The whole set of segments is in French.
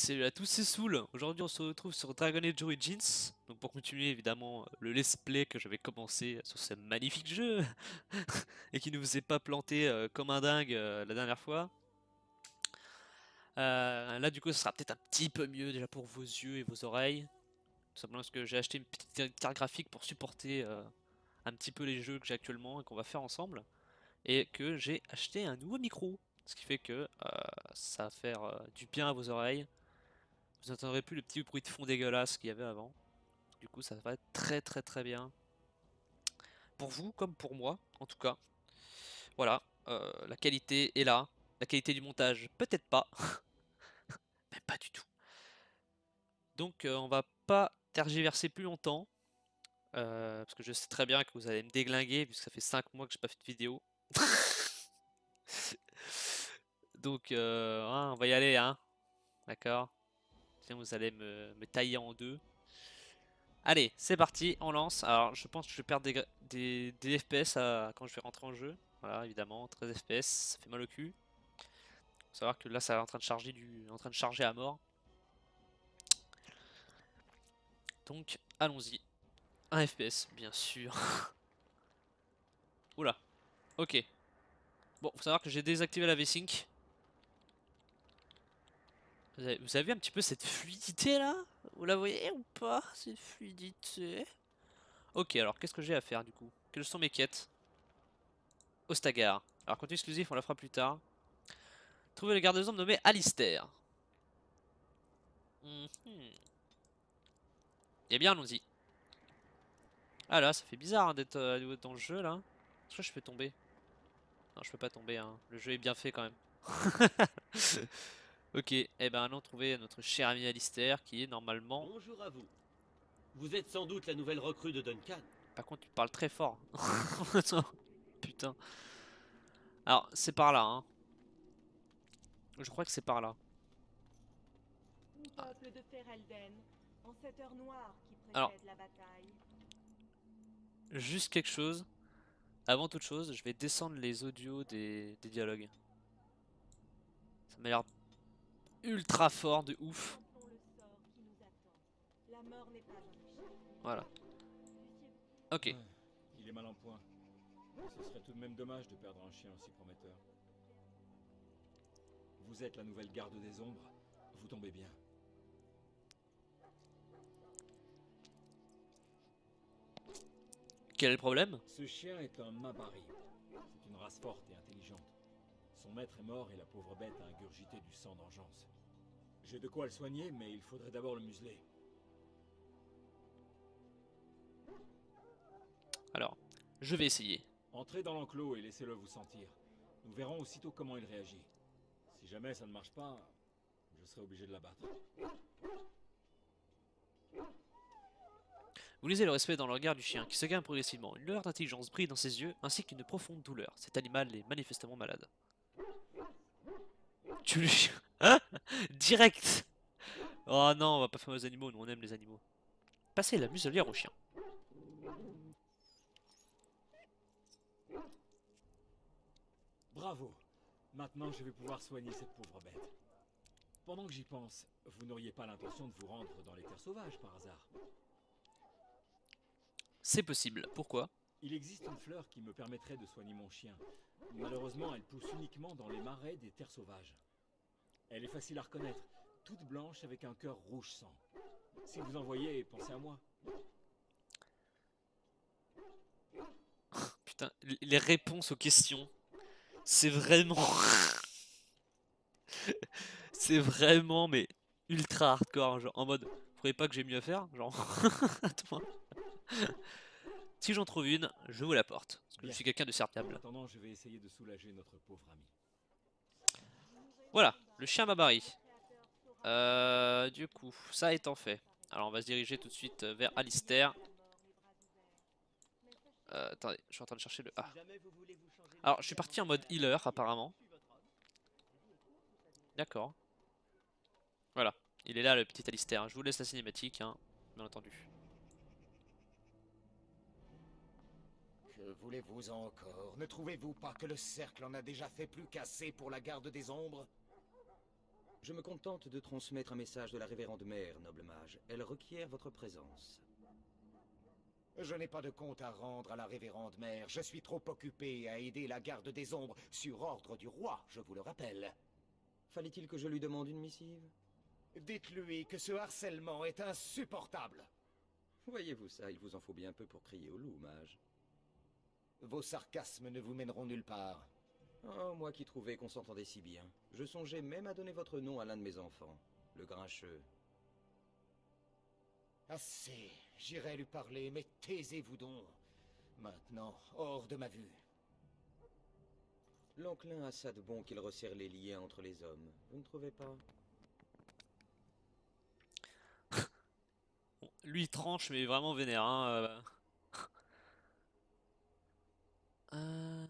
Salut à tous, c'est Soul. Aujourd'hui, on se retrouve sur Dragon Age Origins. Donc, pour continuer évidemment le let's play que j'avais commencé sur ce magnifique jeu et qui ne vous est pas planté comme un dingue la dernière fois. Là, du coup, ce sera peut-être un petit peu mieux déjà pour vos yeux et vos oreilles. Tout simplement parce que j'ai acheté une petite carte graphique pour supporter un petit peu les jeux que j'ai actuellement et qu'on va faire ensemble. Et que j'ai acheté un nouveau micro. Ce qui fait que ça va faire du bien à vos oreilles. Vous n'entendrez plus le petit bruit de fond dégueulasse qu'il y avait avant. Du coup, ça va être très très très bien. Pour vous, comme pour moi, en tout cas. Voilà, la qualité est là. La qualité du montage, peut-être pas. Même pas du tout. Donc, on va pas tergiverser plus longtemps. Parce que je sais très bien que vous allez me déglinguer, puisque ça fait 5 mois que j'ai pas fait de vidéo. Donc, hein, on va y aller, hein. D'accord. Sinon, vous allez me tailler en deux. Allez, c'est parti, on lance. Alors, je pense que je vais perdre des FPS quand je vais rentrer en jeu. Voilà, évidemment, 13 FPS, ça fait mal au cul. Faut savoir que là, ça est en train de charger en train de charger à mort. Donc, allons-y. 1 FPS, bien sûr. Oula, ok. Bon, faut savoir que j'ai désactivé la V-Sync. Vous avez vu un petit peu cette fluidité là? Vous la voyez ou pas, cette fluidité? Ok, alors qu'est-ce que j'ai à faire du coup? Quelles sont mes quêtes? Ostagar. Alors, contenu exclusif, on la fera plus tard. Trouver le garde-zombe nommé Alistair. Eh bien, allons-y. Ah là, ça fait bizarre hein, d'être à nouveau dans le jeu là. Est-ce que je peux tomber? Non, je peux pas tomber, hein. Le jeu est bien fait quand même. Ok, et ben allons trouver notre cher ami Alistair qui est normalement... Bonjour à vous. Vous êtes sans doute la nouvelle recrue de Duncan. Par contre, tu parles très fort. Attends, putain. Alors, c'est par là, hein. Je crois que c'est par là. Peuple de Ferelden, en cette heure noire qui Alors, précède la bataille. juste quelque chose. Avant toute chose, je vais descendre les audios des dialogues. Ça m'a l'air ultra fort, de ouf. Contemplons le sort qui nous attend. La mort n'est pas un échec. Voilà. Ok. Ouais, il est mal en point. Ce serait tout de même dommage de perdre un chien aussi prometteur. Vous êtes la nouvelle garde des ombres. Vous tombez bien. Quel est le problème? Ce chien est un Mabari. C'est une race forte et intelligente. Son maître est mort et la pauvre bête a ingurgité du sang d'engeance. J'ai de quoi le soigner, mais il faudrait d'abord le museler. Alors, je vais essayer. Entrez dans l'enclos et laissez-le vous sentir. Nous verrons aussitôt comment il réagit. Si jamais ça ne marche pas, je serai obligé de l'abattre. Vous lisez le respect dans le regard du chien, qui se gagne progressivement. Une lueur d'intelligence brille dans ses yeux, ainsi qu'une profonde douleur. Cet animal est manifestement malade. Tu lui... Hein? Direct! Oh non, on va pas faire aux animaux, nous on aime les animaux. Passez la muselière au chien. Bravo. Maintenant, je vais pouvoir soigner cette pauvre bête. Pendant que j'y pense, vous n'auriez pas l'intention de vous rendre dans les terres sauvages par hasard? C'est possible. Pourquoi? Il existe une fleur qui me permettrait de soigner mon chien. Malheureusement, elle pousse uniquement dans les marais des terres sauvages. Elle est facile à reconnaître, toute blanche avec un cœur rouge sang. Si vous en voyez, pensez à moi. Putain, les réponses aux questions, c'est vraiment... c'est vraiment, mais ultra hardcore, genre en mode... Vous croyez pas que j'ai mieux à faire? Genre... Attends. Si j'en trouve une, je vous la porte. Parce que je Bien. suis quelqu'un de En serviable. attendant, je vais essayer de soulager notre pauvre ami. Voilà, le chien Babari. Du coup, ça étant fait. Alors on va se diriger tout de suite vers Alistair. Attendez, je suis en train de chercher le... Ah. Si jamais vous voulez vous changer Alors je suis parti en mode healer apparemment. je suis votre homme. D'accord. Voilà, il est là le petit Alistair. Je vous laisse la cinématique, hein, bien entendu. Que voulez-vous encore? Ne trouvez-vous pas que le cercle en a déjà fait plus qu'assez pour la garde des ombres? Je me contente de transmettre un message de la révérende mère, noble mage. Elle requiert votre présence. Je n'ai pas de compte à rendre à la révérende mère. Je suis trop occupé à aider la garde des ombres sur ordre du roi, je vous le rappelle. Fallait-il que je lui demande une missive? Dites-lui que ce harcèlement est insupportable. Voyez-vous ça, il vous en faut bien peu pour crier au loup, mage. Vos sarcasmes ne vous mèneront nulle part. Oh, moi qui trouvais qu'on s'entendait si bien. Je songeais même à donner votre nom à l'un de mes enfants, le grincheux. Assez, j'irai lui parler, mais taisez-vous donc. Maintenant, hors de ma vue. L'enclin a ça de bon qu'il resserre les liens entre les hommes, vous ne trouvez pas? Bon, lui il tranche mais vraiment vénère hein. Euh,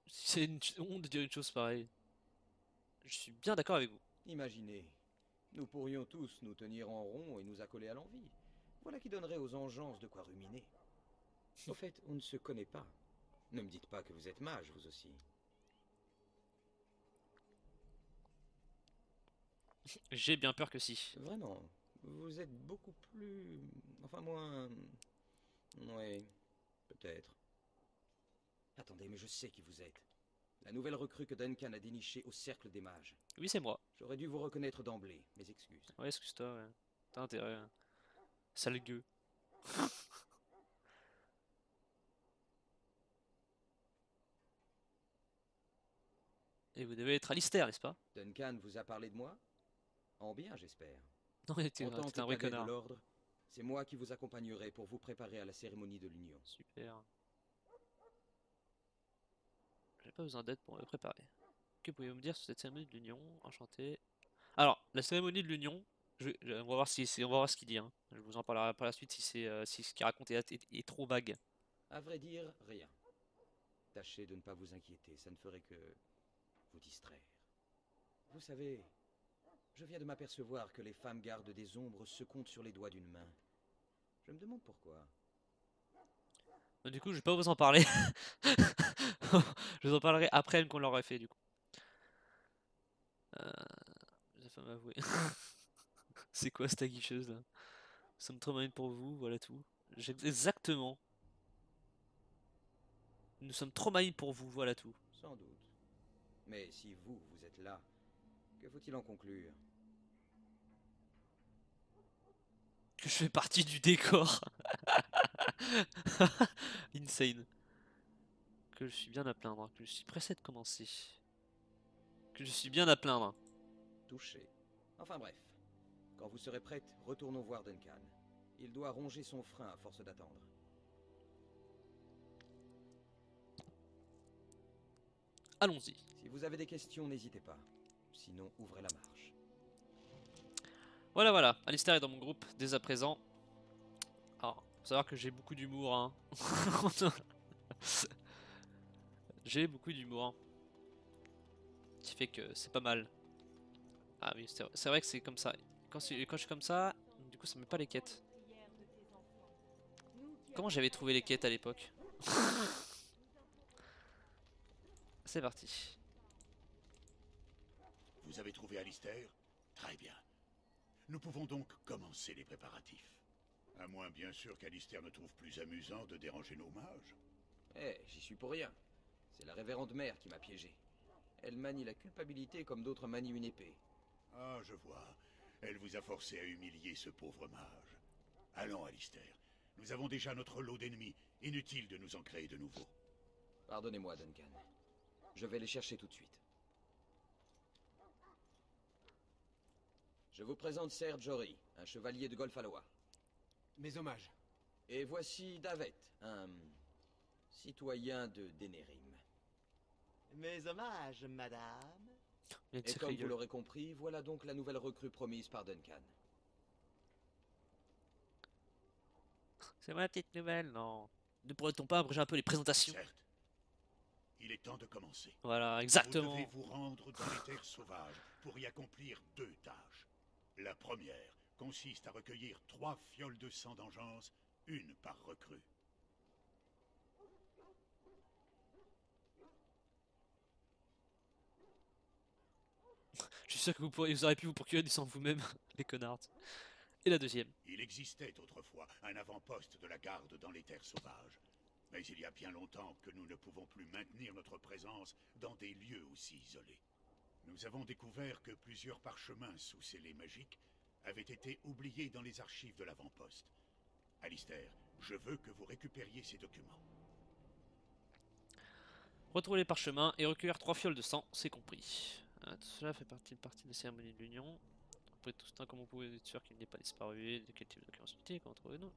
C'est une honte de dire une chose pareille. Je suis bien d'accord avec vous. Imaginez, nous pourrions tous nous tenir en rond et nous accoler à l'envie. Voilà qui donnerait aux engeances de quoi ruminer. Au fait, on ne se connaît pas. Ne me dites pas que vous êtes mage, vous aussi. J'ai bien peur que si. Vraiment, vous êtes beaucoup plus... Enfin, moins... Oui, peut-être. Attendez, mais je sais qui vous êtes. La nouvelle recrue que Duncan a dénichée au Cercle des Mages. Oui, c'est moi. J'aurais dû vous reconnaître d'emblée, mes excuses. Ouais, excuse-toi, ouais. T'as intérêt. Sale gueux. Et vous devez être Alistair, n'est-ce pas? Duncan vous a parlé de moi? En bien, j'espère. Non, t'es En tant un que vrai cadet de connard. l'ordre, c'est moi qui vous accompagnerai pour vous préparer à la cérémonie de l'union. Super. J'ai pas besoin d'aide pour me préparer. Que pouvez-vous me dire sur cette cérémonie de l'union? Enchanté. Alors, la cérémonie de l'union, on va voir on va voir ce qu'il dit, hein. Je vous en parlerai par la suite si ce qu'il raconte est trop vague. À vrai dire, rien. Tâchez de ne pas vous inquiéter, ça ne ferait que vous distraire. Vous savez, je viens de m'apercevoir que les femmes gardes des ombres se comptent sur les doigts d'une main. Je me demande pourquoi. Du coup, je vais pas vous en parler. Je vous en parlerai après qu'on l'aurait fait, du coup. La femme avouée. C'est quoi cette aguicheuse là? Nous sommes trop malines pour vous, voilà tout. Exactement. Nous sommes trop malines pour vous, voilà tout. Sans doute. Mais si vous, vous êtes là, que faut-il en conclure? Que je fais partie du décor. Insane. Que je suis bien à plaindre, que je suis pressé de commencer. Que je suis bien à plaindre. Touché. Enfin bref. Quand vous serez prête, retournons voir Duncan. Il doit ronger son frein à force d'attendre. Allons-y. Si vous avez des questions, n'hésitez pas. Sinon, ouvrez la marche. Voilà, voilà. Alistair est dans mon groupe dès à présent. Alors, faut savoir que j'ai beaucoup d'humour, hein. J'ai beaucoup d'humour, hein. Qui fait que c'est pas mal. Ah oui, c'est vrai que c'est comme ça. Quand je suis comme ça, du coup ça me met pas les quêtes. Comment j'avais trouvé les quêtes à l'époque? C'est parti. Vous avez trouvé Alistair? Très bien. Nous pouvons donc commencer les préparatifs. À moins bien sûr qu'Alistair ne trouve plus amusant de déranger nos mages. Eh, j'y suis pour rien. C'est la révérende mère qui m'a piégé. Elle manie la culpabilité comme d'autres manient une épée. Ah, je vois. Elle vous a forcé à humilier ce pauvre mage. Allons, Alistair. Nous avons déjà notre lot d'ennemis. Inutile de nous en créer de nouveaux. Pardonnez-moi, Duncan. Je vais les chercher tout de suite. Je vous présente Ser Jory, un chevalier de Golfalois. Mes hommages. Et voici Davet, un citoyen de Denerim. Mes hommages, madame. Bien de Et sacrée comme vous gueule. l'aurez compris, voilà donc la nouvelle recrue promise par Duncan. C'est moi la petite nouvelle, non. Ne pourrait-on pas abréger un peu les présentations? Certes. Il est temps de commencer. Voilà, Vous exactement. devez vous rendre dans les terres sauvages pour y accomplir 2 tâches. La première consiste à recueillir 3 fioles de sang d'engeance, une par recrue. Je suis sûr que vous auriez pu vous procurer du sang vous-même, les connards. Et la deuxième. Il existait autrefois un avant-poste de la garde dans les terres sauvages. Mais il y a bien longtemps que nous ne pouvons plus maintenir notre présence dans des lieux aussi isolés. Nous avons découvert que plusieurs parchemins sous scellés magiques avaient été oubliés dans les archives de l'avant-poste. Alistair, je veux que vous récupériez ces documents. Retrouver les parchemins et recueillir 3 fioles de sang, c'est compris. Tout cela fait partie de la cérémonie de l'Union. Après tout ce temps, comment vous pouvez être sûr qu'il n'est pas disparu? De quel type de documents sont-ils? Comment trouver-nous?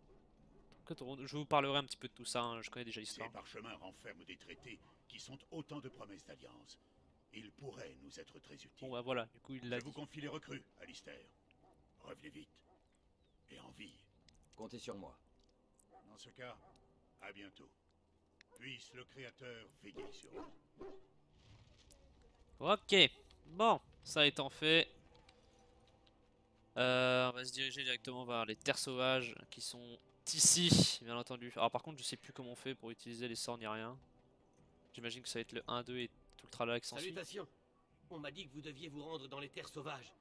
Je vous parlerai un petit peu de tout ça, hein, je connais déjà l'histoire. Ces parchemins renferment des traités qui sont autant de promesses d'alliance. Ils pourraient nous être très utiles. Bon bah voilà, du coup il l'a Je dit. vous confie les recrues, Alistair. Revenez vite. Et en vie. Comptez sur moi. Dans ce cas, à bientôt. Puisse le Créateur veiller sur vous. Ok, bon, ça étant fait, on va se diriger directement vers les terres sauvages qui sont ici, bien entendu. Alors par contre, je sais plus comment on fait pour utiliser les sorts ni rien. J'imagine que ça va être le 1-2 et tout le tralala qui s'ensuit. Salutations. On m'a dit que vous deviez vous rendre dans les terres sauvages.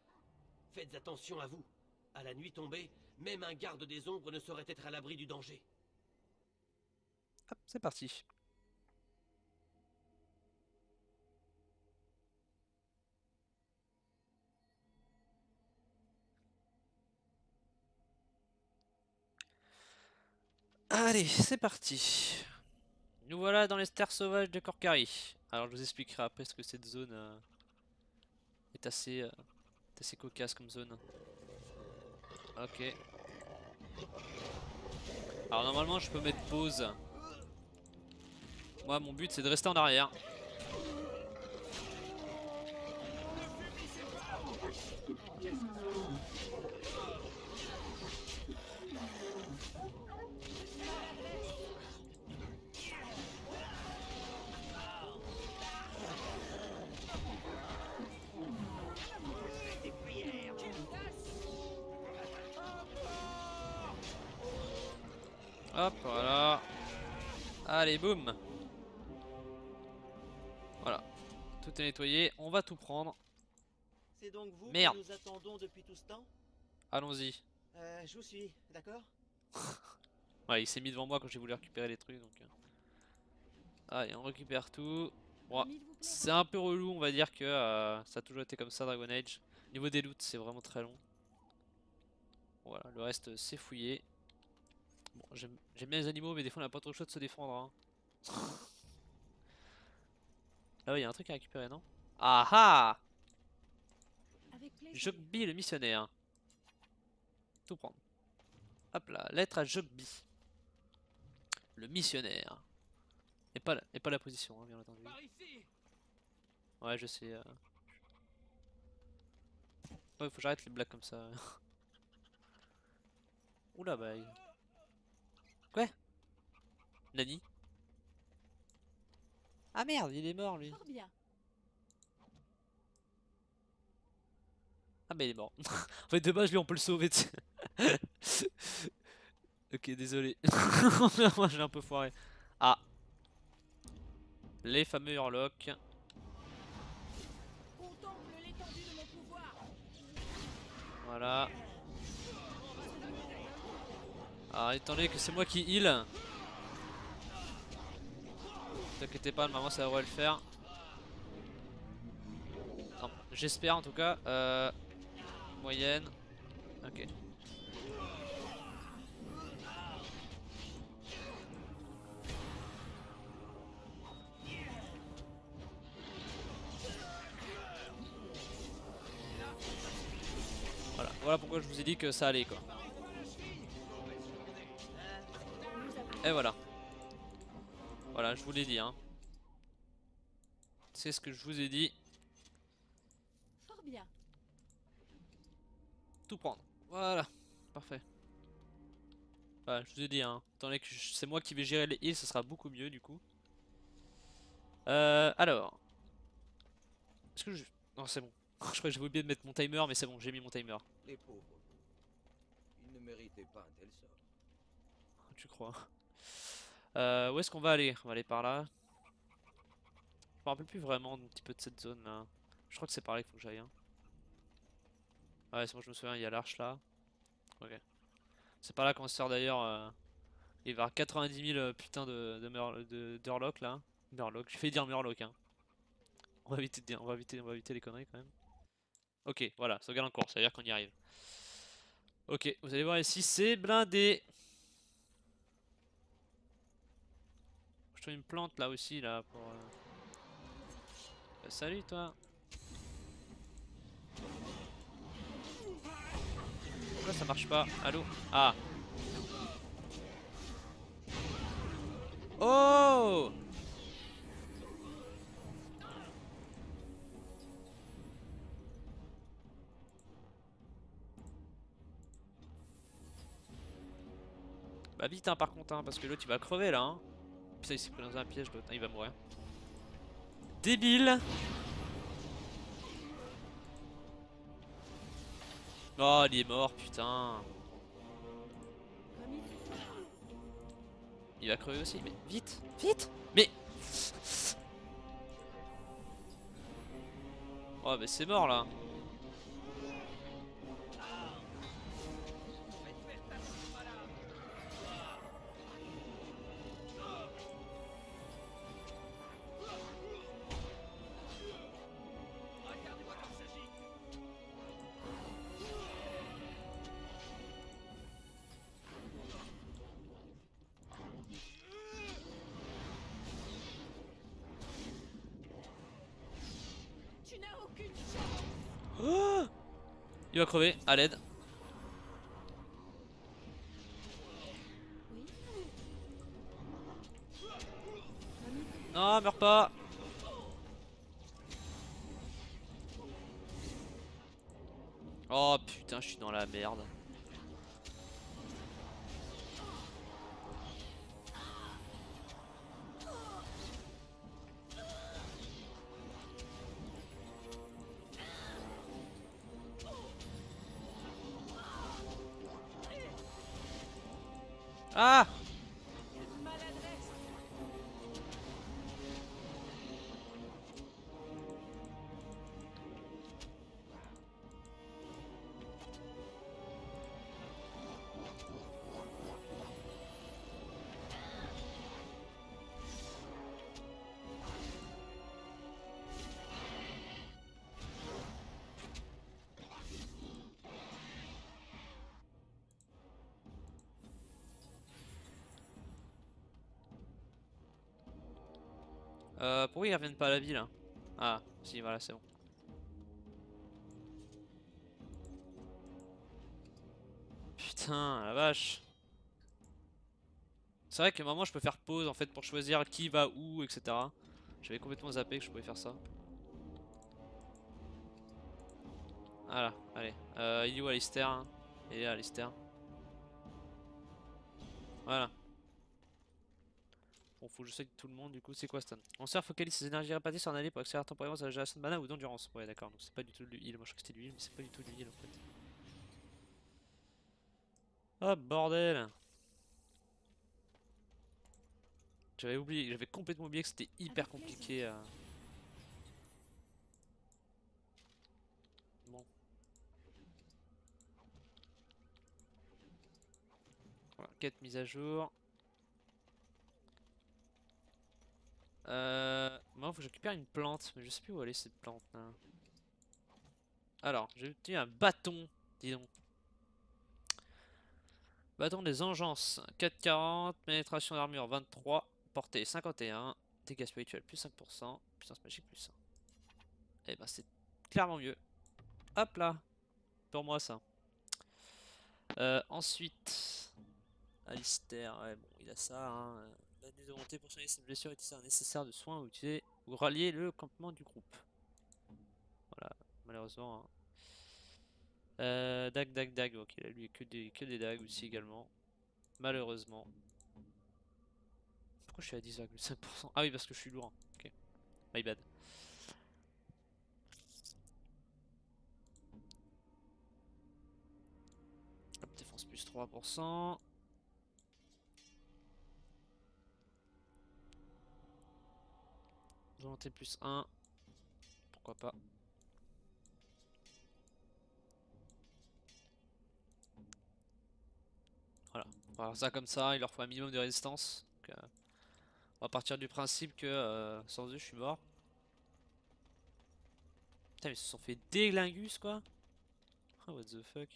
Faites attention à vous. À la nuit tombée, même un garde des ombres ne saurait être à l'abri du danger. Hop, c'est parti. Allez, c'est parti. Nous voilà dans les terres sauvages de Korcari. Alors je vous expliquerai après ce que cette zone est assez cocasse comme zone. Ok. Alors normalement je peux mettre pause. Moi mon but c'est de rester en arrière. Hop, voilà. Allez, boum. Voilà. Tout est nettoyé. On va tout prendre. C'est donc vous Merde. que nous attendons depuis tout ce temps? Allons-y. Je vous suis, d'accord? Ouais, il s'est mis devant moi quand j'ai voulu récupérer les trucs. Donc... Allez, on récupère tout. Bon, c'est un peu relou, on va dire que ça a toujours été comme ça, Dragon Age. Niveau des loots, c'est vraiment très long. Voilà, le reste, c'est fouillé. Bon, j'aime bien les animaux, mais des fois on n'a pas trop le choix de se défendre. Hein. Là, il y a un truc à récupérer, non? Ah ah! Jogby le missionnaire. Tout prendre. Hop là, lettre à Jogby. Le missionnaire. Et pas la position, hein, bien entendu. Ouais, je sais. Ouais, faut que j'arrête les blagues comme ça. Oula, bah. Quoi? Nani? Ah merde, il est mort lui. Fort bien. Ah, mais il est mort. En fait, de base, lui, on peut le sauver. Ok, désolé. Moi, j'ai un peu foiré. Ah. Les fameux Hurlocs. Contemple l'étendue de mon pouvoir. Voilà. Alors, étant donné que c'est moi qui heal. Ne t'inquiétez pas, normalement ça devrait le faire. J'espère en tout cas. Moyenne. Ok. Voilà, voilà pourquoi je vous ai dit que ça allait quoi. Et voilà. Voilà, je vous l'ai dit hein. C'est ce que je vous ai dit. Fort bien. Tout prendre. Voilà, parfait. Voilà, je vous ai dit hein. Étant donné que c'est moi qui vais gérer les heals, ça sera beaucoup mieux du coup. Alors. Est-ce que je... Non, c'est bon. Je crois que j'avais oublié de mettre mon timer, mais c'est bon, j'ai mis mon timer. Les pauvres. Ils ne méritaient pas un tel sort. Tu crois? Où est-ce qu'on va aller? On va aller par là. Je me rappelle plus vraiment un petit peu de cette zone là. Je crois que c'est par là qu'il faut que j'aille. Hein. Ouais, c'est bon, je me souviens, il y a l'arche là. Ok. C'est par là qu'on sort d'ailleurs. Il va y avoir 90 000 putain d'Urloc là. Murloc, j'ai fait dire Murloc hein. On va éviter de dire, on va éviter les conneries quand même. Ok, voilà, sauvegarde en cours, ça veut dire qu'on y arrive. Ok, vous allez voir ici, c'est blindé. Je trouve une plante là aussi là pour. Salut toi. Pourquoi ça marche pas? Allô? Ah. Oh! Bah vite hein par contre hein, parce que l'autre il va crever là hein. Putain il s'est pris dans un piège l'autre, il va mourir. Débile! Oh il est mort putain. Il va crever aussi, mais vite! Vite! Mais... Oh mais c'est mort là. Tu n'as aucune chance. Oh il va crever, à l'aide. Non, meurs pas. Oh putain, je suis dans la merde. Ah! Pourquoi ils reviennent pas à la vie là? Ah, si, voilà, c'est bon. Putain, la vache. C'est vrai qu'à un moment je peux faire pause en fait pour choisir qui va où, etc. J'avais complètement zappé que je pouvais faire ça. Voilà, allez. Il est où Alistair hein? Il est là, Alistair. Voilà. Bon, faut que je sais que tout le monde, du coup, c'est quoi Stan? On sert focalise ses énergies réparties sur un allié pour accélérer temporairement sa régénération de mana ou d'endurance. Ouais, d'accord, donc c'est pas du tout de l'huile. Moi je crois que c'était de l'huile, mais c'est pas du tout de l'huile en fait. Oh bordel! J'avais oublié, j'avais complètement oublié que c'était hyper compliqué à. Bon. Voilà, 4 mises à jour. Moi, faut que je récupère une plante, mais je sais plus où elle est cette plante là. Alors, j'ai obtenu un bâton, dis donc. Bâton des engences, 4,40, pénétration d'armure 23, portée 51, dégâts spirituels plus 5%, puissance magique plus 1. Et ben c'est clairement mieux. Hop là, pour moi ça. Ensuite, Alistair, ouais bon il a ça. Hein. La désaugmentée pour soigner ses blessures est nécessaire de soins ou utiliser ou rallier le campement du groupe. Voilà, malheureusement. Hein. Dag. Ok, là lui que des dagues aussi également. Malheureusement. Pourquoi je suis à 10,5%? Ah oui, parce que je suis lourd. Ok, my bad. Hop, défense plus 3%. Volonté plus 1. Pourquoi pas. Alors ça comme ça, il leur faut un minimum de résistance. Donc, on va partir du principe que sans eux je suis mort. Putain mais ils se sont fait déglingus quoi. Oh, what the fuck.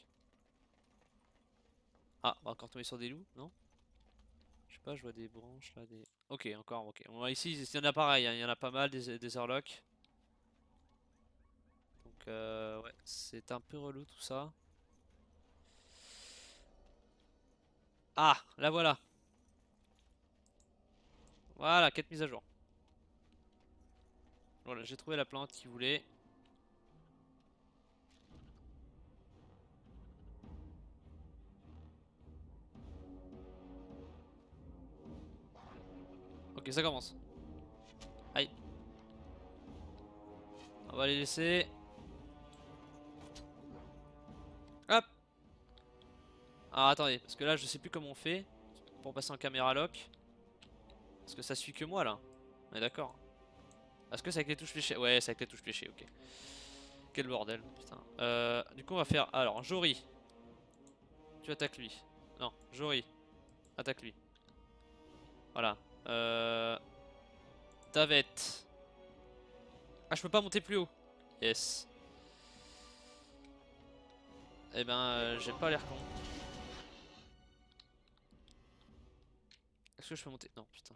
Ah, on va encore tomber sur des loups, non? Je sais pas, je vois des branches là, des... Ok, encore, ok. Bon, ici, il y en a pareil, hein, il y en a pas mal, des Urlocs. Donc ouais, c'est un peu relou tout ça. Ah, la voilà. Voilà, 4 mises à jour. Voilà, j'ai trouvé la plante qu'il voulait. Ok, ça commence. Aïe. On va les laisser. Hop. Alors attendez, parce que là je sais plus comment on fait pour passer en caméra lock. Parce que ça suit que moi là. On est d'accord. Est-ce que c'est avec les touches fléchées? Ouais, c'est avec les touches fléchées, ok. Quel bordel, putain. Du coup on va faire... Alors, Jory. Tu attaques lui. Non, Jory. Attaque lui. Voilà. Tavet. Ah, je peux pas monter plus haut. Yes. Eh ben, j'ai pas l'air con. Est-ce que je peux monter? Non, putain.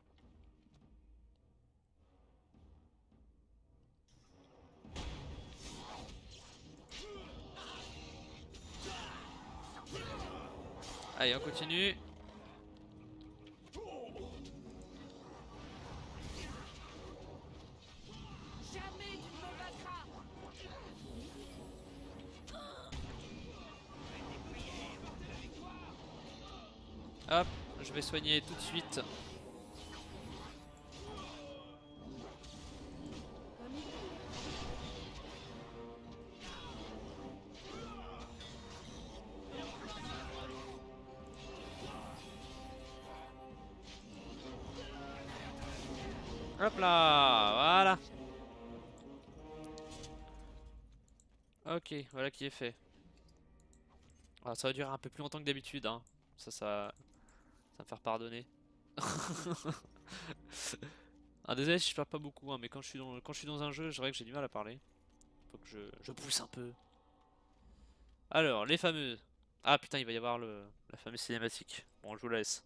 Allez, on continue. Jamais tu ne me vaincras. Hop, je vais soigner tout de suite. Hop là, voilà. Ok, voilà qui est fait. Ah, ça va durer un peu plus longtemps que d'habitude, hein. Ça va me faire pardonner. Ah, désolé si je parle pas beaucoup, hein, mais quand je suis dans un jeu, je dirais que j'ai du mal à parler. Faut que je pousse un peu. Alors, les fameuses. Ah putain, il va y avoir la fameuse cinématique. Bon, je vous la laisse.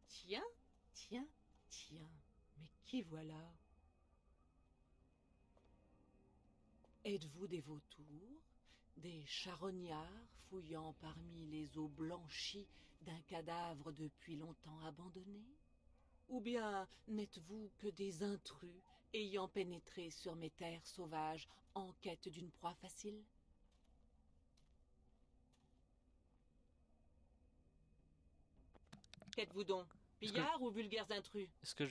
Tiens, tiens, tiens, mais qui voilà? Êtes-vous des vautours, des charognards fouillant parmi les os blanchis d'un cadavre depuis longtemps abandonné? Ou bien n'êtes-vous que des intrus ayant pénétré sur mes terres sauvages en quête d'une proie facile? Qu'êtes-vous donc? Est-ce que- Pillards ou vulgaires intrus? Est-ce que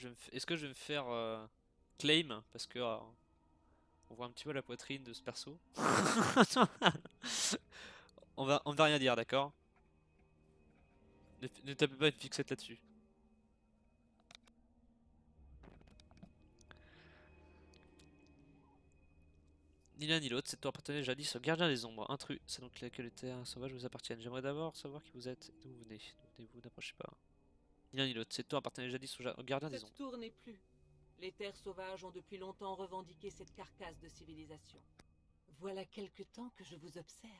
je vais me faire claim parce que on voit un petit peu la poitrine de ce perso. On va rien dire, d'accord? Ne tapez pas une fixette là-dessus. Ni l'un ni l'autre, c'est toi appartenait jadis au gardien des ombres, intrus. C'est donc que les terres sauvages vous appartiennent. J'aimerais d'abord savoir qui vous êtes et d'où vous venez. D'où venez-vous? N'approchez pas. Ni l'un ni l'autre, c'est toi appartenait jadis au gardien des Cette ombres. tour n'est plus. Les terres sauvages ont depuis longtemps revendiqué cette carcasse de civilisation. Voilà quelque temps que je vous observe.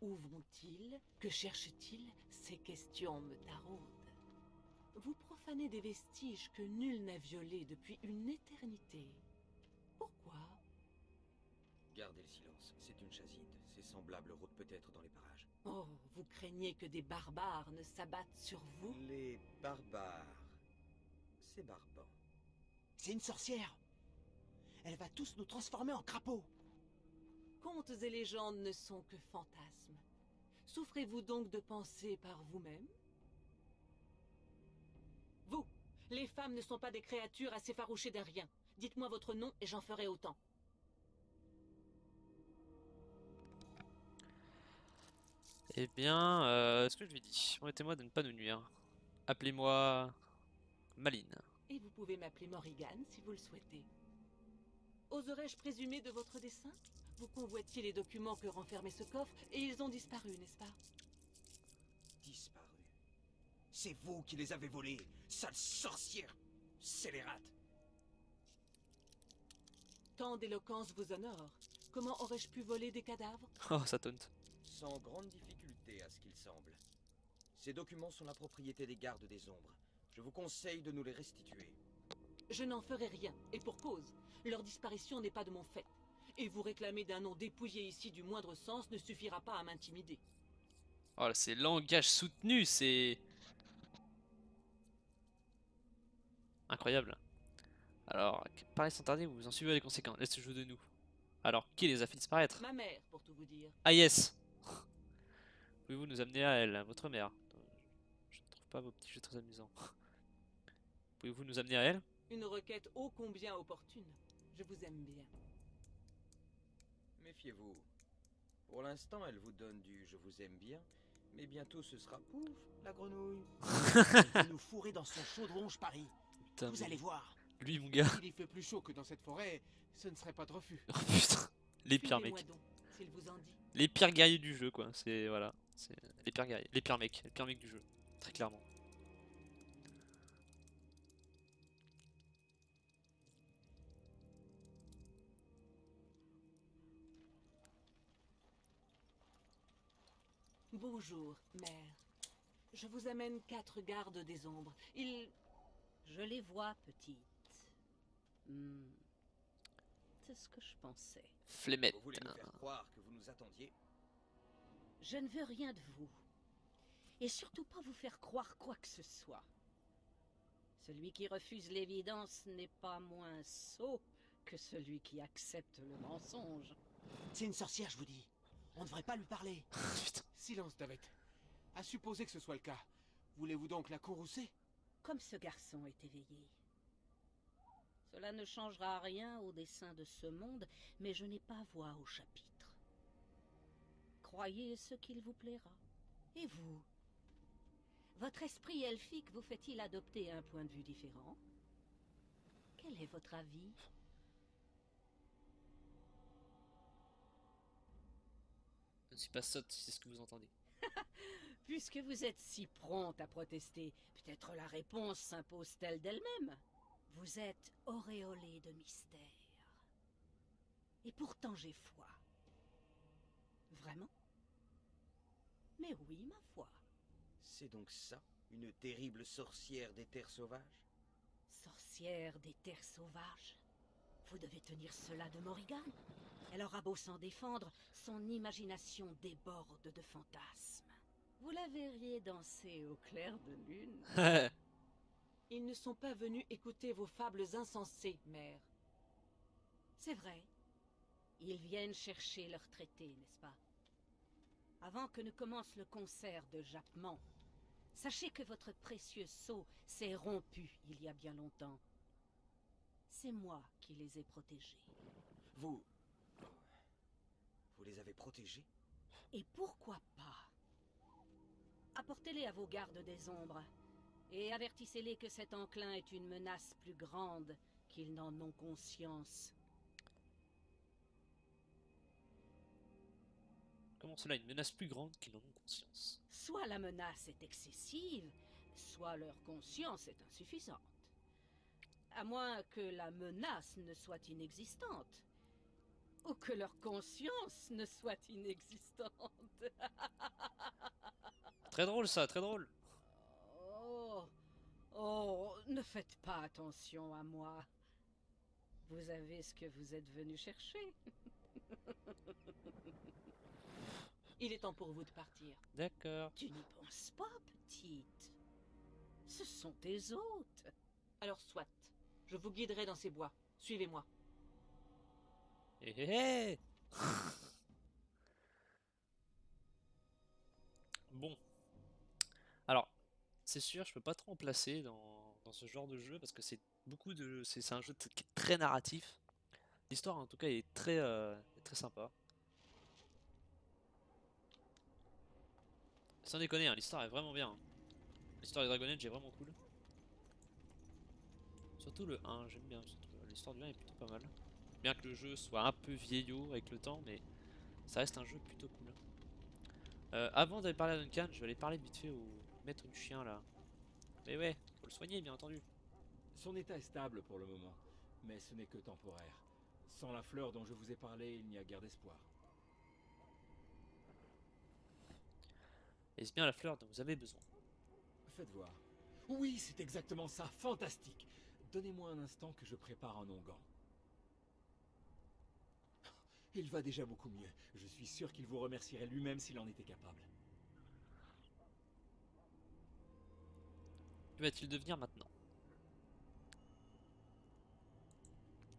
Où vont-ils? Que cherchent-ils? Ces questions me taraudent. Vous profanez des vestiges que nul n'a violés depuis une éternité. Pourquoi? Gardez le silence, c'est une chaside. Ces semblables rôdent peut-être dans les parages. Oh, vous craignez que des barbares ne s'abattent sur vous? Les barbares. C'est barbant. C'est une sorcière. Elle va tous nous transformer en crapauds. Contes et légendes ne sont que fantasmes. Souffrez-vous donc de penser par vous-même? Vous, les femmes ne sont pas des créatures à s'effaroucher d'un rien. Dites-moi votre nom et j'en ferai autant. Eh bien, ce que je lui dis, promettez-moi de ne pas nous nuire. Appelez-moi Maline. Et vous pouvez m'appeler Morrigan si vous le souhaitez. Oserais-je présumer de votre dessein? Vous convoitiez les documents que renfermait ce coffre, et ils ont disparu, n'est-ce pas? Disparu. C'est vous qui les avez volés, sale sorcière scélérate. Tant d'éloquence vous honore. Comment aurais-je pu voler des cadavres? Oh, ça taunt. Sans grande difficulté, à ce qu'il semble. Ces documents sont la propriété des gardes des ombres. Je vous conseille de nous les restituer. Je n'en ferai rien, et pour cause. Leur disparition n'est pas de mon fait. Et vous réclamer d'un nom dépouillé ici du moindre sens ne suffira pas à m'intimider. Oh là, c'est langage soutenu, c'est... incroyable. Alors, pareil sans tarder, vous en suivez les conséquences. Laissez jouer de nous. Alors, qui les a fait disparaître? Ma mère, pour tout vous dire. Ah yes. Pouvez-vous nous amener à elle, votre mère? Je ne trouve pas vos petits jeux très amusants. Pouvez-vous nous amener à elle? Une requête ô combien opportune. Je vous aime bien. Méfiez-vous. Pour l'instant, elle vous donne du « je vous aime bien », mais bientôt ce sera « pouf, la grenouille ». Elle va nous fourrer dans son chaudron, je parie. Putain, Vous mais allez voir. lui, mon gars. S'il y fait plus chaud que dans cette forêt, ce ne serait pas de refus. Oh putain. Les pires Suivez-moi mecs. donc, s'il vous en dit. Les pires guerriers du jeu, quoi. C'est... voilà. C'est les pires guerriers. Les pires mecs. Les pires mecs du jeu. Très clairement. Bonjour, mère. Je vous amène 4 gardes des ombres. Ils... Je les vois, petite. C'est ce que je pensais. Flemmette. Vous voulez nous faire croire que vous nous attendiez? Je ne veux rien de vous. Et surtout pas vous faire croire quoi que ce soit. Celui qui refuse l'évidence n'est pas moins sot que celui qui accepte le mensonge. C'est une sorcière, je vous dis. On ne devrait pas lui parler. Putain. Silence, David. À supposer que ce soit le cas, voulez-vous donc la courroucer? Comme ce garçon est éveillé. Cela ne changera rien au dessein de ce monde, mais je n'ai pas voix au chapitre. Croyez ce qu'il vous plaira. Et vous? Votre esprit elfique vous fait-il adopter un point de vue différent? Quel est votre avis? Je ne suis pas sotte, si c'est ce que vous entendez. Puisque vous êtes si prompte à protester, peut-être la réponse s'impose-t-elle d'elle-même? Vous êtes auréolé de mystère. Et pourtant j'ai foi. Vraiment? Mais oui, ma foi. C'est donc ça, une terrible sorcière des terres sauvages? Sorcière des terres sauvages. Vous devez tenir cela de Morrigan. Elle aura beau s'en défendre, son imagination déborde de fantasmes. Vous la verriez danser au clair de lune. Ils ne sont pas venus écouter vos fables insensées, mère. C'est vrai. Ils viennent chercher leur traité, n'est-ce pas? Avant que ne commence le concert de jappement, sachez que votre précieux sceau s'est rompu il y a bien longtemps. C'est moi qui les ai protégés. Vous les avez protégés? Et pourquoi pas? Apportez-les à vos gardes des ombres, et avertissez-les que cet enclin est une menace plus grande qu'ils n'en ont conscience. Comment cela, une menace plus grande qu'ils en ont conscience? Soit la menace est excessive, soit leur conscience est insuffisante. À moins que la menace ne soit inexistante. Ou que leur conscience ne soit inexistante. Très drôle ça, très drôle. Oh, ne faites pas attention à moi. Vous avez ce que vous êtes venu chercher. Il est temps pour vous de partir. D'accord. Tu n'y penses pas, petite. Ce sont tes hôtes. Alors soit, je vous guiderai dans ces bois. Suivez-moi. Hé hé hé. Bon. Alors, c'est sûr, je peux pas trop en placer dans ce genre de jeu parce que c'est beaucoup de. C'est un jeu qui est très narratif. L'histoire en tout cas est très sympa. Sans déconner, hein, l'histoire est vraiment bien. L'histoire de Dragon Age est vraiment cool. Surtout le 1, j'aime bien. L'histoire du 1 est plutôt pas mal. bien que le jeu soit un peu vieillot avec le temps, mais ça reste un jeu plutôt cool. Avant d'aller parler à Duncan, je vais aller parler vite fait au maître du chien là. Mais ouais, faut le soigner bien entendu. Son état est stable pour le moment, mais ce n'est que temporaire. Sans la fleur dont je vous ai parlé, il n'y a guère d'espoir. Est-ce bien la fleur dont vous avez besoin? Faites voir. Oui, c'est exactement ça, fantastique. Donnez-moi un instant que je prépare un onguent. Il va déjà beaucoup mieux. Je suis sûr qu'il vous remercierait lui-même s'il en était capable. Que va-t-il devenir maintenant?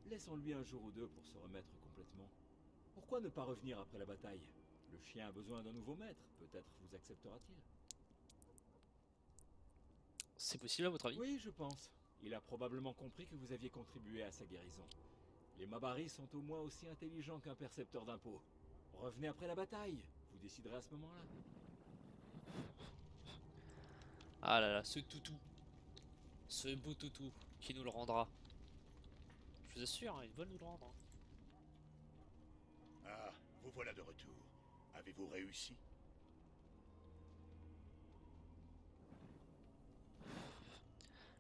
Laissons-lui un jour ou deux pour se remettre complètement. Pourquoi ne pas revenir après la bataille? Le chien a besoin d'un nouveau maître. Peut-être vous acceptera-t-il. C'est possible à votre avis? Oui, je pense. Il a probablement compris que vous aviez contribué à sa guérison. Les Mabaris sont au moins aussi intelligents qu'un percepteur d'impôts. Revenez après la bataille. Vous déciderez à ce moment-là. Ah là là, ce toutou. Ce beau toutou qui nous le rendra. Je vous assure, hein, il va nous le rendre. Ah, vous voilà de retour. Avez-vous réussi?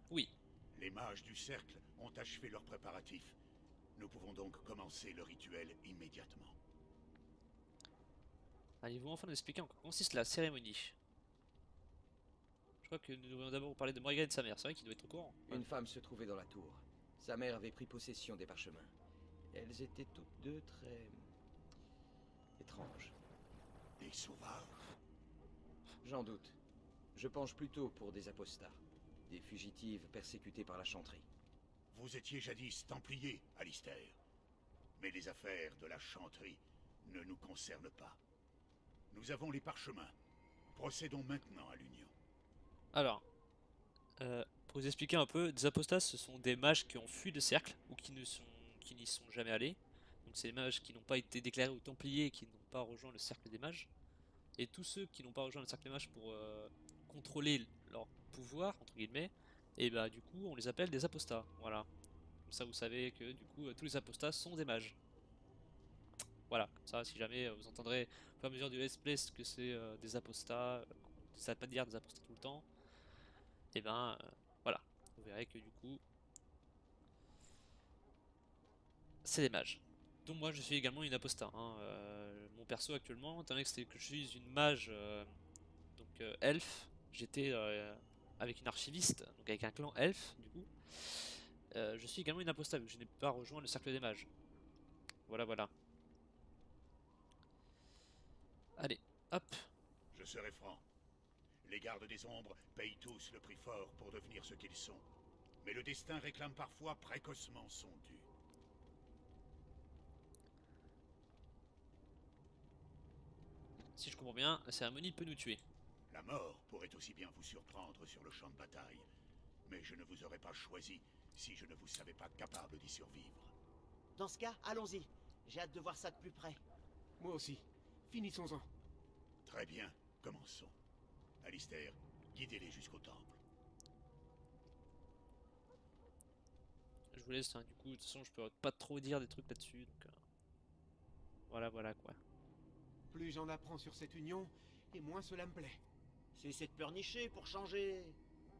Oui. Les mages du cercle ont achevé leurs préparatifs. Nous pouvons donc commencer le rituel immédiatement. Allez-vous enfin nous expliquer en quoi consiste la cérémonie? Je crois que nous devrions d'abord parler de Morrigan et de sa mère, c'est vrai qu'il doit être au courant. Une femme se trouvait dans la tour. Sa mère avait pris possession des parchemins. Elles étaient toutes deux très... étranges. Des sauvages? J'en doute. Je penche plutôt pour des apostats. Des fugitives persécutées par la chanterie. Vous étiez jadis templier, Alistair. Mais les affaires de la chanterie ne nous concernent pas. Nous avons les parchemins. Procédons maintenant à l'union. Alors, pour vous expliquer un peu, des apostats ce sont des mages qui ont fui le cercle ou qui n'y sont jamais allés. Donc c'est des mages qui n'ont pas été déclarés aux templiers et qui n'ont pas rejoint le cercle des mages. Et tous ceux qui n'ont pas rejoint le cercle des mages pour contrôler leur pouvoir, entre guillemets, et bah du coup on les appelle des apostats, voilà. Comme ça vous savez que du coup tous les apostats sont des mages. Voilà, comme ça si jamais vous entendrez au fur et à mesure du let's play que c'est des apostats, ça veut pas dire des apostats tout le temps, et ben voilà, vous verrez que du coup c'est des mages. Donc moi je suis également une apostat, hein. Mon perso actuellement, étant donné que je suis une mage elfe, j'étais avec une archiviste, donc avec un clan elfe du coup. Je suis également une apostat vu que je n'ai pas rejoint le cercle des mages. Voilà, voilà. Allez, hop. Je serai franc. Les gardes des ombres payent tous le prix fort pour devenir ce qu'ils sont. Mais le destin réclame parfois précocement son dû. Si je comprends bien, la cérémonie peut nous tuer. La mort pourrait aussi bien vous surprendre sur le champ de bataille. Mais je ne vous aurais pas choisi si je ne vous savais pas capable d'y survivre. Dans ce cas, allons-y. J'ai hâte de voir ça de plus près. Moi aussi. Finissons-en. Très bien, commençons. Alistair, guidez-les jusqu'au temple. Je vous laisse, hein, du coup, de toute façon je peux pas trop dire des trucs là-dessus, donc voilà, voilà quoi. Plus j'en apprends sur cette union, et moins cela me plaît. Cessez de pleurnicher pour changer.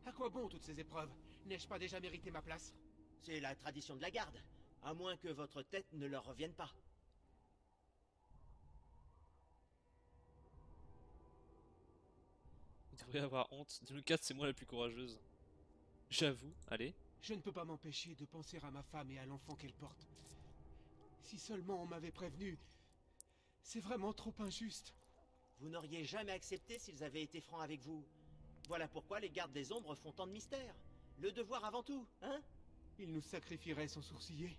À quoi bon toutes ces épreuves? N'ai-je pas déjà mérité ma place? C'est la tradition de la garde. À moins que votre tête ne leur revienne pas. Vous devriez avoir honte. De nous quatre, c'est moi la plus courageuse. J'avoue, allez. Je ne peux pas m'empêcher de penser à ma femme et à l'enfant qu'elle porte. Si seulement on m'avait prévenu. C'est vraiment trop injuste. Vous n'auriez jamais accepté s'ils avaient été francs avec vous. Voilà pourquoi les gardes des ombres font tant de mystères. Le devoir avant tout, hein? Ils nous sacrifieraient sans sourciller.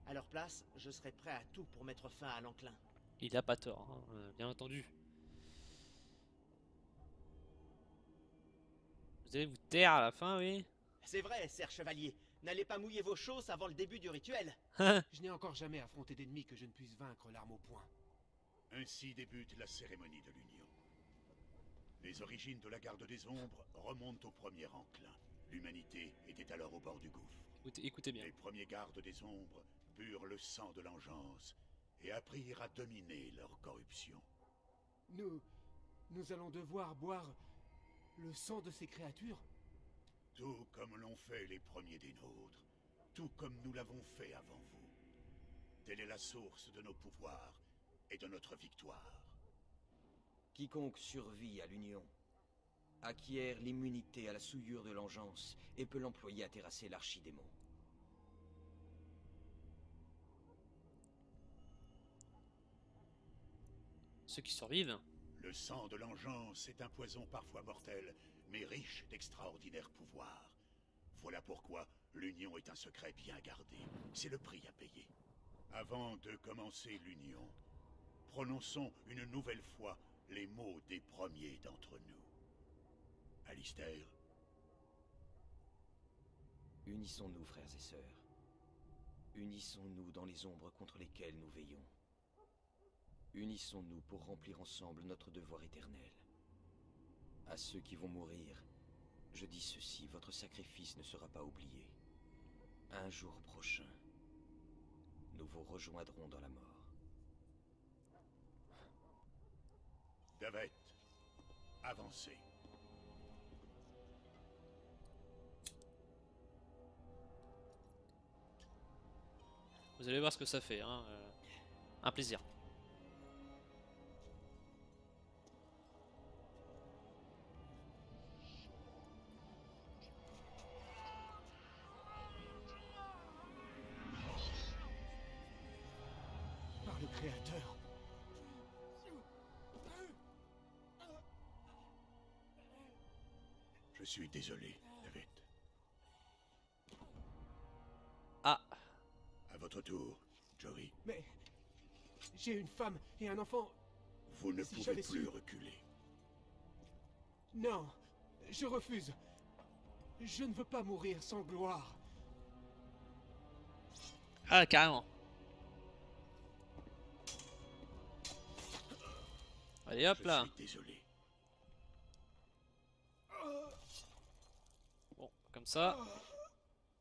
À leur place, je serais prêt à tout pour mettre fin à l'enclin. Il a pas tort, hein, bien entendu. Vous allez vous taire à la fin, oui? C'est vrai, Serre Chevalier. N'allez pas mouiller vos chausses avant le début du rituel. Je n'ai encore jamais affronté d'ennemis que je ne puisse vaincre l'arme au poing. Ainsi débute la cérémonie de l'union. Les origines de la garde des ombres remontent au premier enclin. L'humanité était alors au bord du gouffre. Écoutez bien. Les premiers gardes des ombres burent le sang de l'engeance et apprirent à dominer leur corruption. Nous allons devoir boire le sang de ces créatures? Tout comme l'ont fait les premiers des nôtres, tout comme nous l'avons fait avant vous. Telle est la source de nos pouvoirs et de notre victoire. Quiconque survit à l'Union acquiert l'immunité à la souillure de l'engeance et peut l'employer à terrasser l'archidémon. Ceux qui survivent. Le sang de l'engeance est un poison parfois mortel, mais riche d'extraordinaires pouvoirs. Voilà pourquoi l'Union est un secret bien gardé. C'est le prix à payer. Avant de commencer l'Union, prononçons une nouvelle fois les mots des premiers d'entre nous. Alistair. Unissons-nous, frères et sœurs. Unissons-nous dans les ombres contre lesquelles nous veillons. Unissons-nous pour remplir ensemble notre devoir éternel. À ceux qui vont mourir, je dis ceci, votre sacrifice ne sera pas oublié. Un jour prochain, nous vous rejoindrons dans la mort. Davet, avancez. Vous allez voir ce que ça fait, hein. Un plaisir. Par le Créateur. Je suis désolé, Davet. Ah. À votre tour, Jory. Mais j'ai une femme et un enfant. Vous ne Si pouvez j'avais plus su- reculer. Non, je refuse. Je ne veux pas mourir sans gloire. Ah, carrément. Allez hop là. Je suis désolé. Bon, comme ça,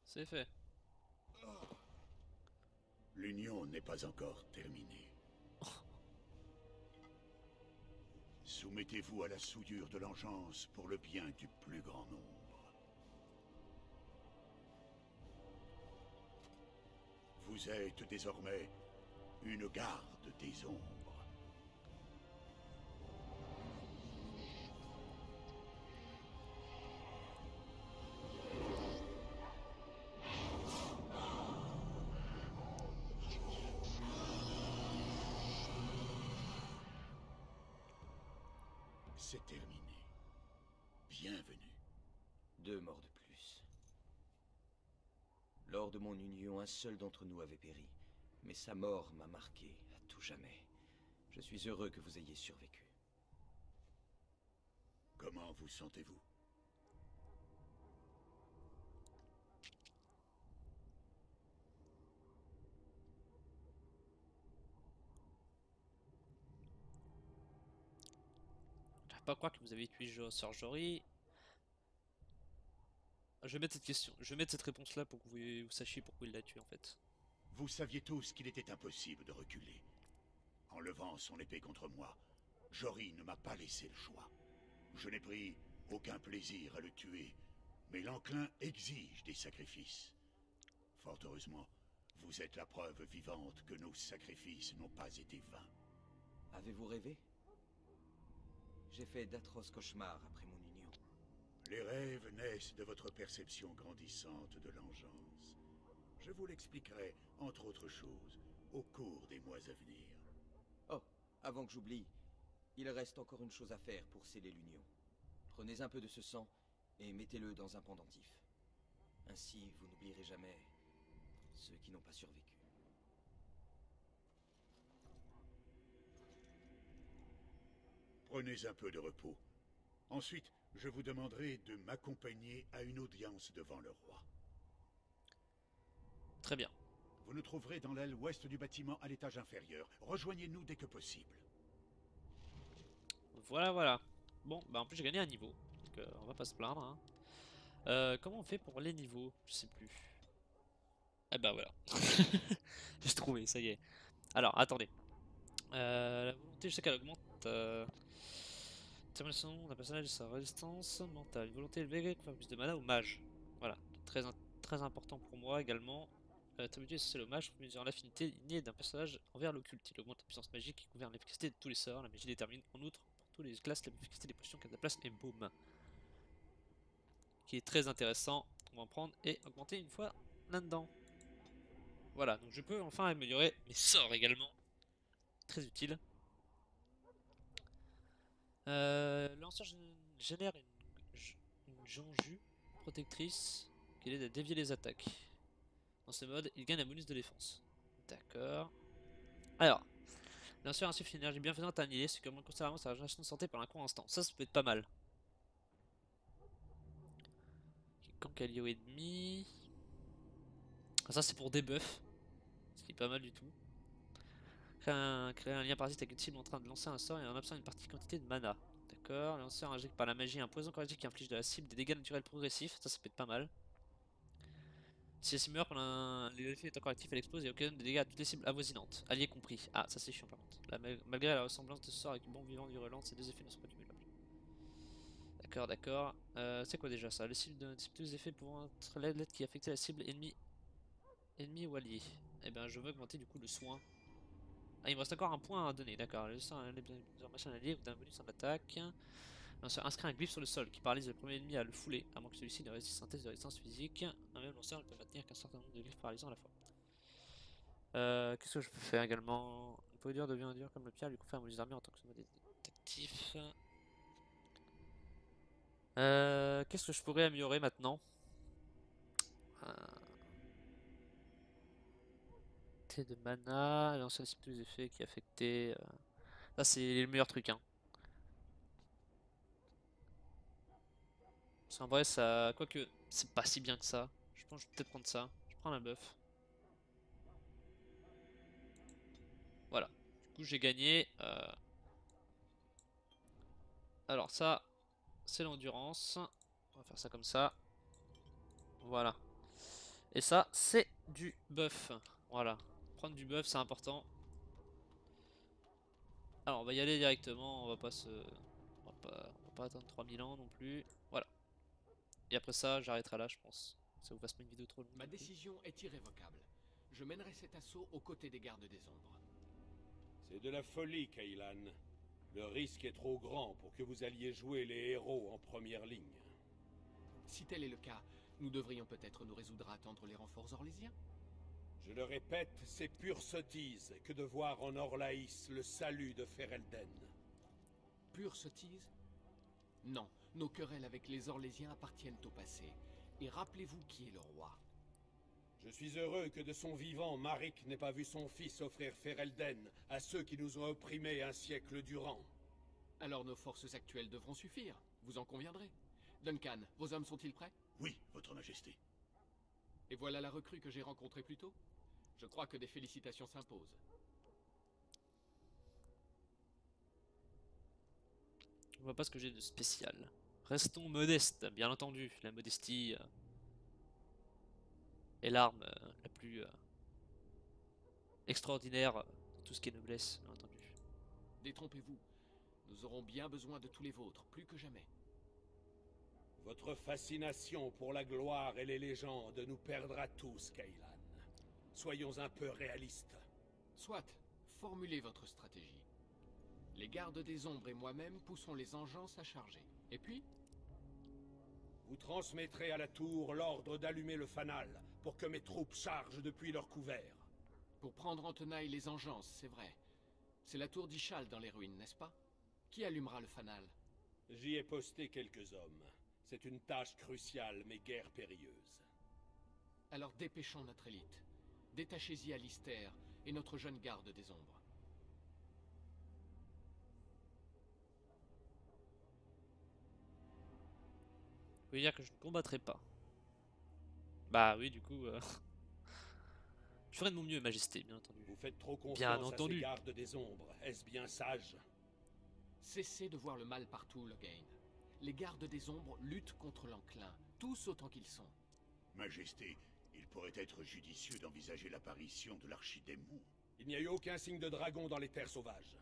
c'est fait. L'Union n'est pas encore terminée. Soumettez-vous à la souillure de l'engeance pour le bien du plus grand nombre. Vous êtes désormais une garde des ombres. C'est terminé. Bienvenue. 2 morts de plus. Lors de mon union, un seul d'entre nous avait péri. Mais sa mort m'a marqué à tout jamais. Je suis heureux que vous ayez survécu. Comment vous sentez-vous? Je vais pas croire que vous avez tué Sir Jory. Je vais mettre cette question, je vais mettre cette réponse là pour que vous sachiez pourquoi il l'a tué en fait. Vous saviez tous qu'il était impossible de reculer. En levant son épée contre moi, Jory ne m'a pas laissé le choix. Je n'ai pris aucun plaisir à le tuer, mais l'enclin exige des sacrifices. Fort heureusement, vous êtes la preuve vivante que nos sacrifices n'ont pas été vains. Avez-vous rêvé? J'ai fait d'atroces cauchemars après mon union. Les rêves naissent de votre perception grandissante de l'engeance. Je vous l'expliquerai, entre autres choses, au cours des mois à venir. Oh, avant que j'oublie, il reste encore une chose à faire pour sceller l'union. Prenez un peu de ce sang et mettez-le dans un pendentif. Ainsi, vous n'oublierez jamais ceux qui n'ont pas survécu. Prenez un peu de repos. Ensuite, je vous demanderai de m'accompagner à une audience devant le roi. Très bien. Vous nous trouverez dans l'aile ouest du bâtiment à l'étage inférieur. Rejoignez-nous dès que possible. Voilà, voilà. Bon, bah en plus j'ai gagné un niveau, donc on va pas se plaindre. Hein. Comment on fait pour les niveaux? Je sais plus. Eh ben voilà. J'ai trouvé, ça y est. Alors, attendez. La volonté, je sais qu'elle augmente. Détermination d'un personnage et sa résistance mentale. Une volonté élevée, confère plus de mana au mage. Voilà, très important pour moi également. T'habituer c'est le mage pour mesurer l'affinité innée d'un personnage envers l'occulte. Il augmente la puissance magique et gouverne l'efficacité de tous les sorts. La magie détermine en outre pour toutes les classes l'efficacité des potions qu'elle déplace et boum. Qui est très intéressant. On va en prendre et augmenter une fois là-dedans. Voilà, donc je peux enfin améliorer mes sorts également. Très utile. Lanceur génère une jonjue protectrice qui aide à dévier les attaques. Dans ce mode, il gagne un bonus de défense. D'accord. Alors, lanceur insuffle une énergie bienfaisante à un allié, ce qui augmente considérablement sa régénération de santé pendant un court instant. Ça peut être pas mal. Quand allié au ennemi. Ah, ça c'est pour des buffs. Ce qui est pas mal du tout. Créer un lien parasite avec une cible en train de lancer un sort et en absent une partie quantité de mana. D'accord. Le lanceur injecte par la magie un poison corrosif qui inflige de la cible des dégâts naturels progressifs. Ça peut être pas mal. Si elle se meurt pendant l'effet est encore actif, elle explose et occasionne des dégâts à toutes les cibles avoisinantes, alliés compris. Ah, ça c'est chiant par contre. Malgré la ressemblance de ce sort avec le bon vivant du relance, ces deux effets ne sont pas cumulables. D'accord, d'accord. C'est quoi déjà ça? Les cibles de tous les effets pouvant être l'aide qui affectait la cible ennemi ou allié. Et bien je veux augmenter du coup le soin. Ah, il me reste encore un point à donner, d'accord. Les machin allié d'un bonus en attaque. Lanceur inscrit un glyphe sur le sol qui paralyse le premier ennemi à le fouler, à moins que celui-ci ne résiste un test de résistance physique. Un même lanceur ne peut maintenir qu'un certain nombre de glyphes paralysants à la fois. Qu'est-ce que je peux faire également? Une peau dure devient dur comme le pierre, lui confère un bonus d'armure en tant que ce mode est actif. Qu'est-ce que je pourrais améliorer maintenant? T de mana, l'ancien cible tous les effets qui est affecté. Ça c'est le meilleur truc hein. Parce qu'en vrai ça. Quoique c'est pas si bien que ça. Je pense que je vais peut-être prendre ça. Je prends la buff. Voilà. Du coup j'ai gagné. Alors ça c'est l'endurance. On va faire ça comme ça. Voilà. Et ça c'est du buff. Voilà. Prendre du buff c'est important. Alors on va y aller directement. On va pas se. On va pas attendre 3000 ans non plus. Voilà. Et après ça j'arrêterai là je pense. Ça vous passe pas une vidéo trop longue. Ma décision est irrévocable. Je mènerai cet assaut aux côtés des gardes des ombres. C'est de la folie, Kaylan. Le risque est trop grand pour que vous alliez jouer les héros en première ligne. Si tel est le cas, nous devrions peut-être nous résoudre à attendre les renforts orlésiens. Je le répète, c'est pure sottise que de voir en Orlaïs le salut de Ferelden. Pure sottise? Non, nos querelles avec les Orlésiens appartiennent au passé. Et rappelez-vous qui est le roi. Je suis heureux que de son vivant, Maric n'ait pas vu son fils offrir Ferelden à ceux qui nous ont opprimés un siècle durant. Alors nos forces actuelles devront suffire, vous en conviendrez. Duncan, vos hommes sont-ils prêts? Oui, votre majesté. Et voilà la recrue que j'ai rencontrée plus tôt. Je crois que des félicitations s'imposent. On voit pas ce que j'ai de spécial. Restons modestes, bien entendu. La modestie est l'arme la plus extraordinaire de tout ce qui est noblesse, bien entendu. Détrompez-vous. Nous aurons bien besoin de tous les vôtres, plus que jamais. Votre fascination pour la gloire et les légendes nous perdra tous, Kaylan. Soyons un peu réalistes. Soit, formulez votre stratégie. Les gardes des ombres et moi-même poussons les engeances à charger. Et puis? Vous transmettrez à la tour l'ordre d'allumer le fanal pour que mes troupes chargent depuis leur couvert. Pour prendre en tenaille les engeances, c'est vrai. C'est la tour d'Ishal dans les ruines, n'est-ce pas? Qui allumera le fanal? J'y ai posté quelques hommes. C'est une tâche cruciale, mais guère périlleuse. Alors dépêchons notre élite. Détachez-y Alistair et notre jeune garde des ombres. Vous voulez dire que je ne combattrai pas? Bah oui, du coup... Je ferai de mon mieux, Majesté, bien entendu. Vous faites trop confiance bien à entendu. ces gardes des ombres. Est-ce bien sage? Cessez de voir le mal partout, Logain. Les gardes des ombres luttent contre l'enclin, tous autant qu'ils sont. Majesté, il pourrait être judicieux d'envisager l'apparition de l'archidémon. Il n'y a eu aucun signe de dragon dans les terres sauvages.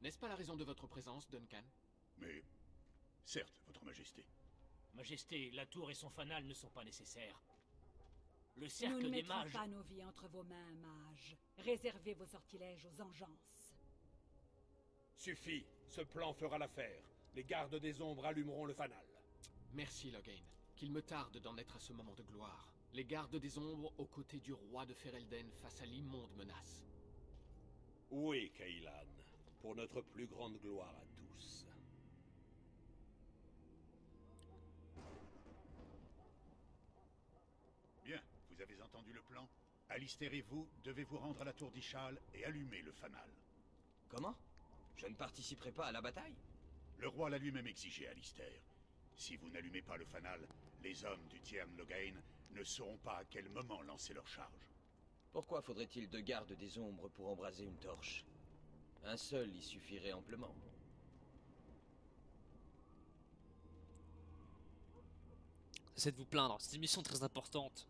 N'est-ce pas la raison de votre présence, Duncan? Mais, certes, votre majesté. Majesté, la tour et son fanal ne sont pas nécessaires. Le Nous cercle ne des mettrons mages... pas nos vies entre vos mains, mage. Réservez vos sortilèges aux engeances. Suffit, ce plan fera l'affaire. Les gardes des ombres allumeront le fanal. Merci, Loghain. Qu'il me tarde d'en être à ce moment de gloire. Les gardes des ombres aux côtés du roi de Ferelden face à l'immonde menace. Oui, Kaylan. Pour notre plus grande gloire à tous. Bien, vous avez entendu le plan? Alistair et vous devez vous rendre à la tour d'Ishal et allumer le fanal. Comment? Je ne participerai pas à la bataille? Le roi l'a lui-même exigé, Alistair. Si vous n'allumez pas le fanal, les hommes du Tiern Loghain ne sauront pas à quel moment lancer leur charge. Pourquoi faudrait-il 2 gardes des ombres pour embraser une torche? Un seul y suffirait amplement. Essayez de vous plaindre, c'est une mission très importante.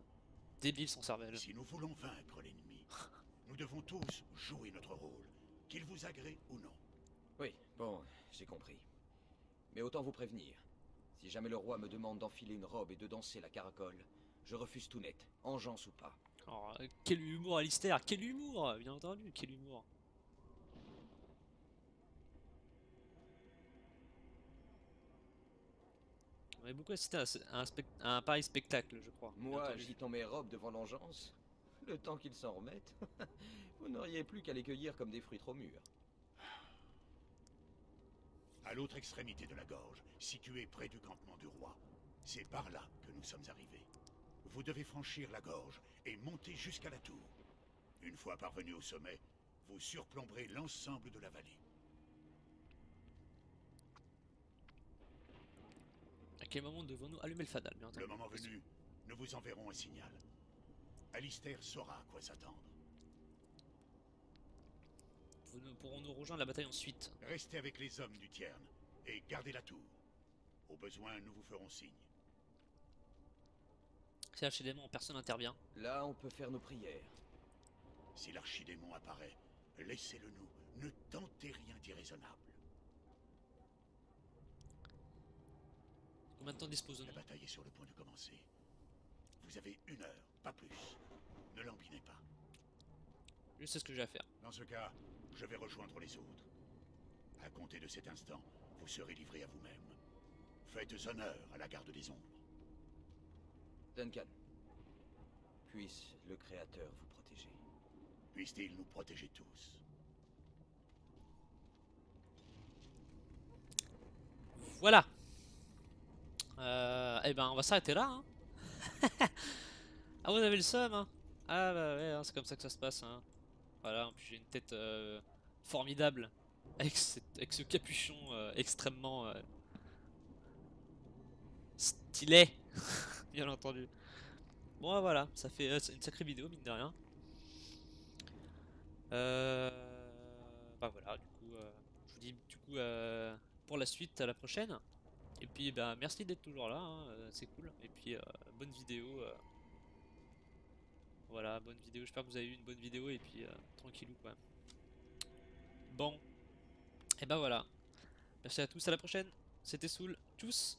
Débile son cervelle. Si nous voulons vaincre l'ennemi, nous devons tous jouer notre rôle, qu'il vous agrée ou non. Oui, bon, j'ai compris. Mais autant vous prévenir. Si jamais le roi me demande d'enfiler une robe et de danser la caracole, je refuse tout net, engeance ou pas. Oh, quel humour, Alistair, quel humour, bien entendu, quel humour. On avait beaucoup assisté à un pareil spectacle, je crois. Moi, agitant mes robes devant l'engeance, le temps qu'ils s'en remettent, vous n'auriez plus qu'à les cueillir comme des fruits trop mûrs. À l'autre extrémité de la gorge, située près du campement du roi, c'est par là que nous sommes arrivés. Vous devez franchir la gorge et monter jusqu'à la tour. Une fois parvenu au sommet, vous surplomberez l'ensemble de la vallée. À quel moment devons-nous allumer le fanal, bien entendu? Le moment venu, nous vous enverrons un signal. Alistair saura à quoi s'attendre. Nous pourrons nous rejoindre la bataille ensuite. Restez avec les hommes du Tiern et gardez la tour. Au besoin, nous vous ferons signe. Si l'archidémon, personne n'intervient. Là, on peut faire nos prières. Si l'archidémon apparaît, laissez-le nous. Ne tentez rien d'irraisonnable. Combien de temps disposons-nous? La bataille est sur le point de commencer. Vous avez 1 heure, pas plus. Ne l'embinez pas. Je sais ce que j'ai à faire. Dans ce cas, je vais rejoindre les autres. À compter de cet instant, vous serez livré à vous-même. Faites honneur à la garde des ombres. Duncan, puisse le Créateur vous protéger. Puisse-t-il nous protéger tous. Voilà. Eh ben, on va s'arrêter là. Hein. Ah, vous avez le seum, hein? Ah bah ouais, hein, c'est comme ça que ça se passe. Hein. Voilà, en plus j'ai une tête formidable avec ce capuchon extrêmement stylé, bien entendu. Bon voilà, ça fait une sacrée vidéo mine de rien. Bah voilà, du coup, je vous dis du coup pour la suite à la prochaine. Et puis bah merci d'être toujours là, hein, c'est cool. Et puis bonne vidéo. Voilà, bonne vidéo. J'espère que vous avez eu une bonne vidéo et puis tranquillou quoi. Bon, et bah voilà. Merci à tous, à la prochaine. C'était Soul. Tchuss.